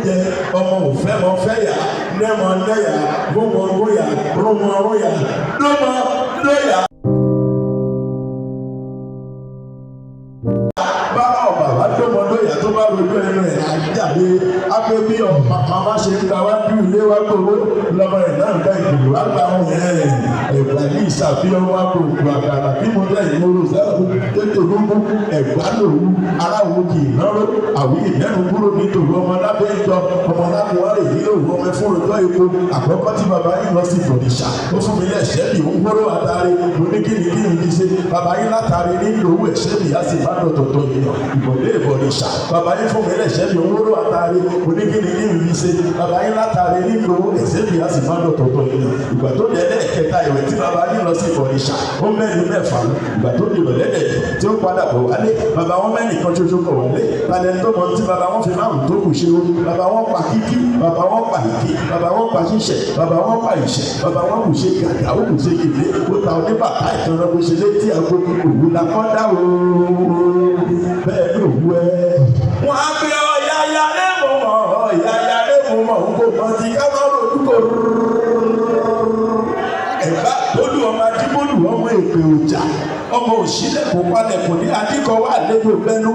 jẹ ọmọ òfẹ́ mọ fẹ́ yà nẹ́mọ nẹ́yà gbọ́mọ gbóyà rọmọ róyà lọ́mọ lóyà. bára ọ̀bà wá lọ́mọ lóyà tó bá rojú ẹnu ẹ̀ àjáde ápẹ́ bí màmá ṣe ń gba wájú ilé wa gbowó lọ́mọ ẹ̀ náà ń gba ìgbòho àgbà wọn Ègbá ní ìṣàfihàn wa kò gbà kàrà bí mo dẹ́ ìmúlò sẹ́wọ̀n tètè gbogbo Ègbá lòwú ara òun kì í náró àwí ìmẹ́nu kúrò nítorí ọmọ lábẹ́ ìjọ ọmọ lábẹ́ wàrẹ̀ yìí lòwú ọmọ fún ọjọ́ epo àkọ́kọ́ tí bàbá yìí lọ sí ìbọ̀dìṣà ó fún mi lẹ́sẹ̀ bí òun gbọ́dọ̀ àtàrí oníkìnnìkìnnì ní ṣe bàbá yìí látàrí nílò owó ẹ̀ṣẹ́ mi á sì má dọ̀tọ̀tọ̀ yìí ìbọ̀dé ìbọ̀dìṣà bàbá yìí fún mi lẹ́sẹ̀ bí òun gbọ́dọ̀ àtàrí oníkìnnìkìnnì ní ṣe bàbá yìí látàrí nílò owó ẹ̀ṣẹ́ mi á sì má dọ̀tọ̀tọ̀ yìí ìgbà tó dẹ̀ lẹ́ẹ̀kẹta ìwẹ̀ tí bàbá yìí lọ sí ìbọ̀dìṣà ó mẹ́rin mẹ́fà ìgbà tó dìbò lẹ́dẹ̀ tí ó padà bọ̀ wálé bàbá wọn mẹ́rin kan ṣoṣo bọ̀ wálé tàlẹ́ tó mọ tí bàbá wọn fi márùn tó kù ṣe o bàbá wọn pa kíkí bàbá wọn pa ìké bàbá wọn pa ṣíṣẹ bàbá wọn pa ìṣẹ bàbá wọn kù ṣe gàgà ó kù ṣe kèlé ó ta oníbàtà ìtàn bó ṣe létí àgbo òwú la kọ́ dá o bẹ́ẹ̀ ló wú ẹ. wọ́n á pe ọ̀yàyà lẹ́mọ̀ ọ̀yàyà lẹ́mọ̀ mọ̀ ń kó mọ̀ sí ká má lò dúkọ̀ Ègbá olú ọmọ adébólú ọmọ èpè ọjà ọmọ òṣìlẹ̀ kò palẹ̀ kò ní adíkọ̀ wà lẹ́gbẹ̀ẹ́ ògbẹ́nu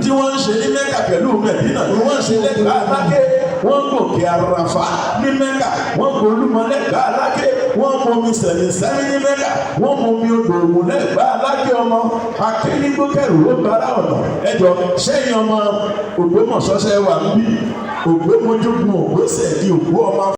tí wọ́n ń ṣe ní Mẹ́kà pẹ̀lú Mẹ̀dínà ni wọ́n ń ṣe lẹ́gbẹ̀ẹ́ aláké wọ́n gòkè àràfà ní Mẹ́kà wọ́n gbólúmọ lẹ́gbẹ̀ẹ́ aláké wọ́n mọmi sẹ̀mísẹ́mí ní Mẹ́kà wọ́n mọmi odò ògùn lẹ́gbẹ̀ẹ́ aláké ọmọ akénígbókẹ̀rù ó gbára ọ̀nà ẹjọ́ sẹ́yìn ọmọ Ògbómọ̀ṣọ́ṣẹ́ wà ń bí Ògbómọjúgun ògbóṣẹ̀ di ògbó ọmọ